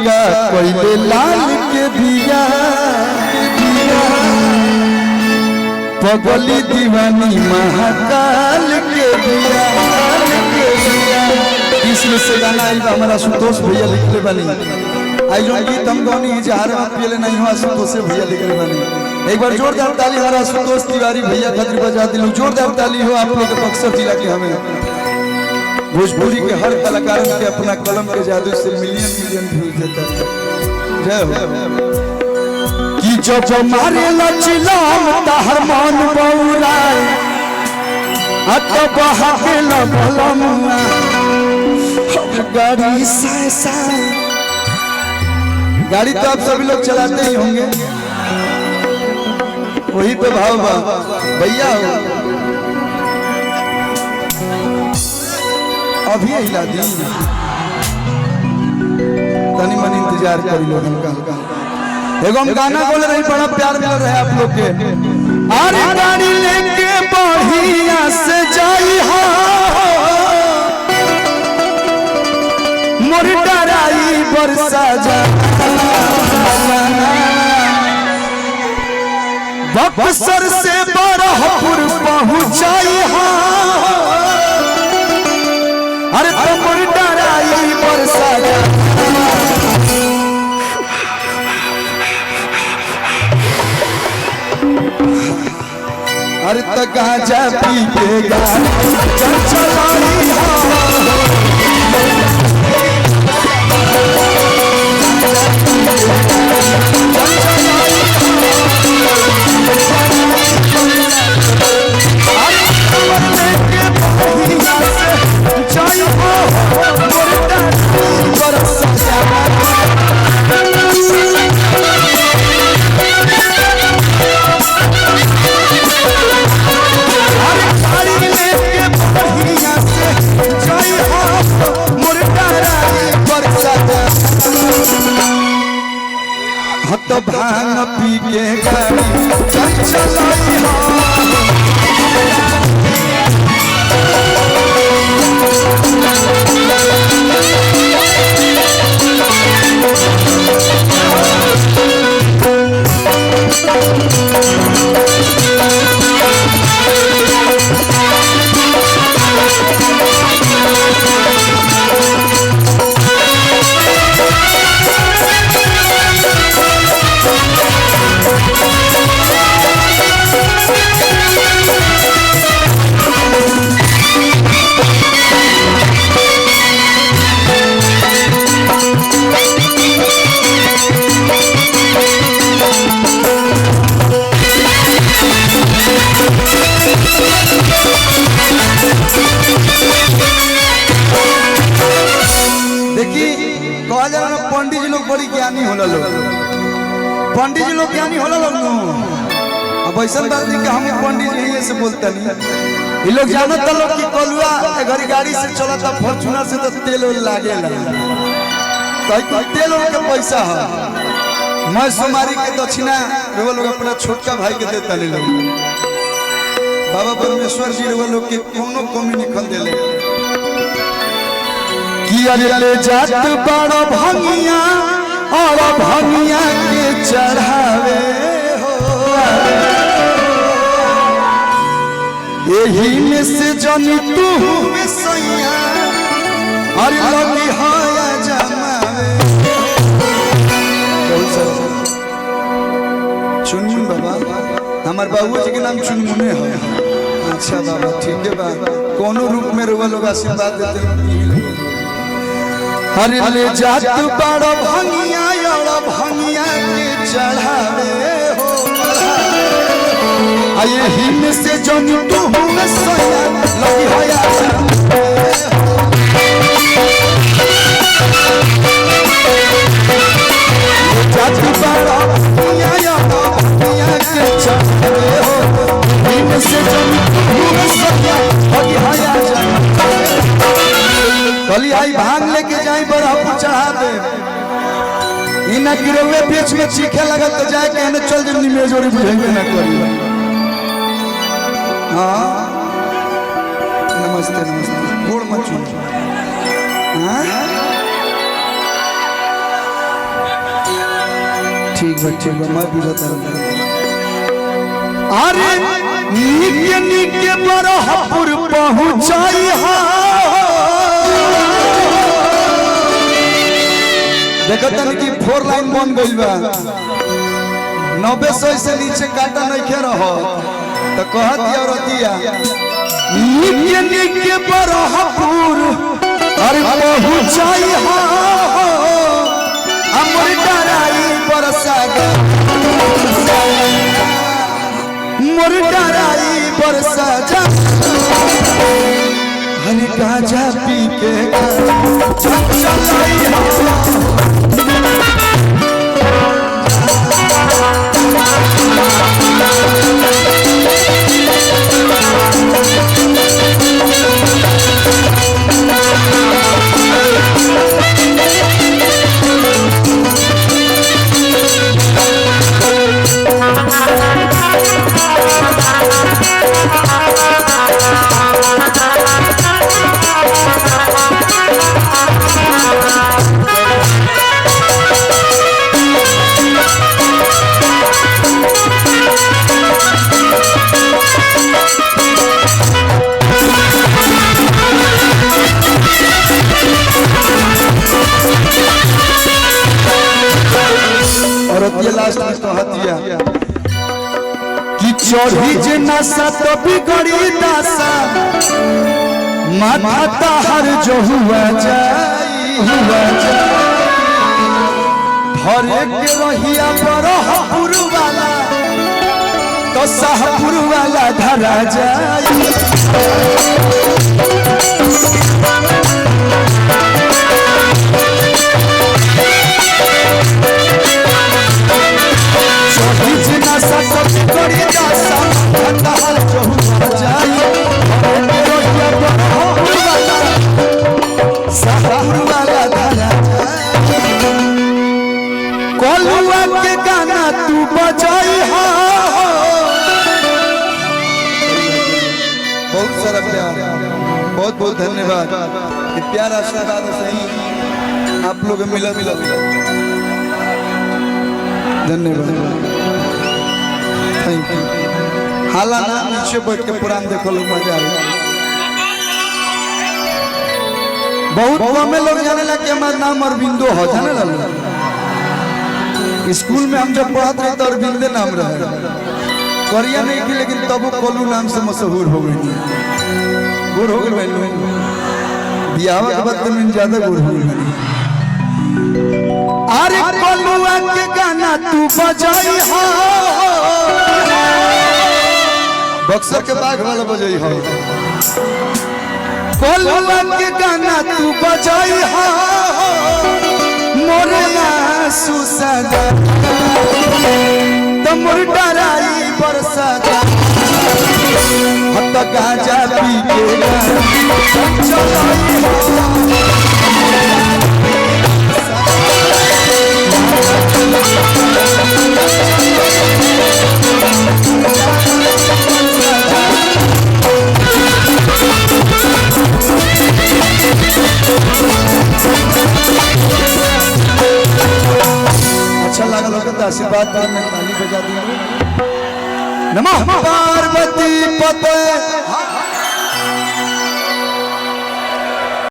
का कोयले लाल के दिया पगली दीवानी महाकाल के दिया। इसमें से गाना हमारा संतोष भैया लिखले बनी। आई जो गीत हम गौनी जहार में पहले नहीं हुआ संतोष भैया लिखले बनी। एक बार जोरदार ताली हमारा संतोष तिवारी भैया खातिर बजा दिलो। जोरदार ताली हो आप लोग के बक्सर जिला के। हमें भोजपुरी के हर कलाकार के अपना कलम के जादू से मिलियन व्यूज देता है। जय हो। कि जब मारे लचलाम तहर मन बौराए अत बहाके लबलम गाड़ी साए गाड़ी तो आप सभी लोग चलाते ही होंगे। वही पे भाव भैया हो अभी हिला दी तनी मन इंतजार कर लो हल्का। एगो हम गाना बोल रही बड़ा प्यार मिल रहा है आप लोग के। अरे गाड़ी लेके बढ़िया से जाई हो मोर डराई बरसा जा बक्सर से बरहपुर पहुंचाई हो। अरे तुम डराई बरसा जा अरे तो गांजा पी के चल चलाई तो भांग पी के गाड़ी चल चलाई पंडित जी लोग बड़ी ज्ञानी होला लोग। पंडित जी लोग ज्ञानी होला लोग अब ऐसा बात नहीं कि हम पंडित जी से बोलते नहीं। ये लोग जानता लोग कि कलुआ घर गाड़ी से चला था फॉर्च्यूनर से तो तेल लागे तो तेल के पैसा है। मैं सोमारी के दक्षिणा लोग अपना छोटका भाई के देता ले लोग। बाबा परमेश्वर जी लोग के कोनो कमी निकल देले ले जात बड़ा भंगिया और भंगिया के चढ़ावे हो। यही में से जनी तू सैया और लगी हाया जमावे। चुनमुन बाबा हमार बाबू जी के नाम चुनमुने है। अच्छा बाबा ठीक है बा कोनो रूप में रुआ लोग आशीर्वाद देते हैं। हरे ले जात बड़ा भंगिया भंगिया के चढ़ावे हो। आये ही में से जन तू में सोया लगी होया जात बड़ा भंगिया भंगिया के चढ़ावे हो। ही में से जन तू में सोया लगी होया कली आई भांग लेके जाए बड़ा चढ़ा दे इना गिरवे बीच में चीखे लगा तो जाए कहने चल जब निमेजोरी बुझेंगे ना करी। हाँ नमस्ते नमस्ते गोड़ मत छू। हाँ ठीक बा मैं बुझता अरे निके निके बरहपुर पहुंचाई हा देखतन कि 4 लाइन बन गइल बा 90 से नीचे काटा नहीं खे रहो तो कहत औरतिया निके निके बरहपुर अरे पहुंचाई हा हमर डराई बरसा मोर डराई बरसा जा हनी गांजा पी के चलाई ये लास्ट में कहतिया कि चढ़ी जे नशा तो बिगड़ी दशा माथा ताहर जो हुआ जाई धरे के रहिया बरहपुर वाला तो शाहपुर वाला धरा जाई जिना सब करी दासा ताहर जो हुआ जाई रोहिया बरहपुर वाला शाहपुर वाला धरा कोलुआ के गाना तू बजाई हा बहुत सारा प्यार बहुत बहुत धन्यवाद ये प्यार आशीर्वाद सही आप लोग मिला धन्यवाद थैंक यू हाला ना नीचे बैठ के पुरान देखो लोग मजा आए बहुत कम लोग जाने लगे हमारा नाम अरविंदो हो जाने लगे स्कूल में हम जब पढ़ते रहे तो अरविंदे नाम रहे करिया नहीं की लेकिन तब कोलू नाम से मशहूर हो गई गुड़ हो गए बियाह के बाद में ज्यादा गुड़ हो गई अरे कोलुआ के गाना तू बजाई हा बक्सर के बाग वाला बजाई हा कोलुआ के गाना तू बजाई हा मोरे आंसू सदा तो मोर डराई बरसा जा हत गांजा पी के चलाई अच्छा लगा लोगों का आशीर्वाद में ताली बजा दी नमः पार्वती पते